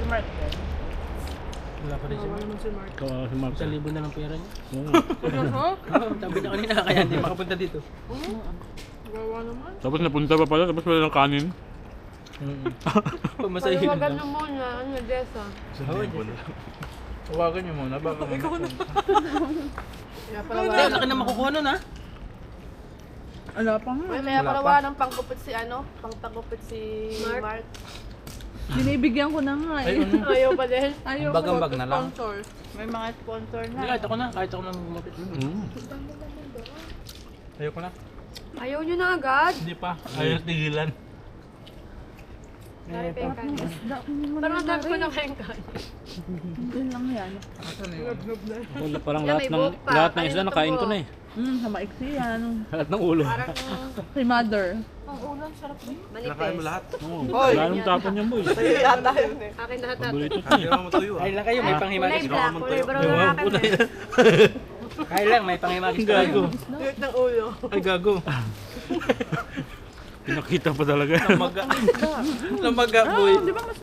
Mark. Wala pa rin si Mark. naman si Mark. Kawawa si Mark. 1,000 na lang pera niya. Oo. Sabi na kanina, kaya hindi makapunta dito. Gawa naman. Tapos napunta pa pala, tapos wala ng kanin. Pamasahin Paliwagan lang. mo muna, Jessa. Huwagan niyo muna, baka ikaw na. Kaya pala Hindi, wala. laki na makukuha nun ha. Wala pa nga. Kaya pala wala nang pangkupit si pangtagupit si Mark. Binibigyan ko na nga eh. Ayaw pa din. Ayaw Bagambag na lang. Sponsor. May mga sponsor na. Hindi, kahit ako na gumapit. Ayoko na. Ayaw nyo na agad. Hindi pa. Ayaw tigilan. Sorry, Pengkan. Isda ko naman. Parang dami ko na Pengkan. Doon lang yan. Wala, parang Yan, may buhok pa. lahat ng isda Kanina nakain to ko po. na eh. Sa maiksi yan. Lahat ng ulo. Parang Kay mother. ang ulan, sarap rin. Nakain mo Manipes. lahat. Oo. Wala nang tapon yan boy. Akin lahat natin. Paborito Hindi naman matuyo ah. Kain lang kayo, may Kulay panghimagis. black, kulay brown na akin eh. Kain lang, may panghimagis. Gago. Hurt ng ulo. Ay gago. Pinakita pa talaga. Namaga. Namaga boy. Di ba mas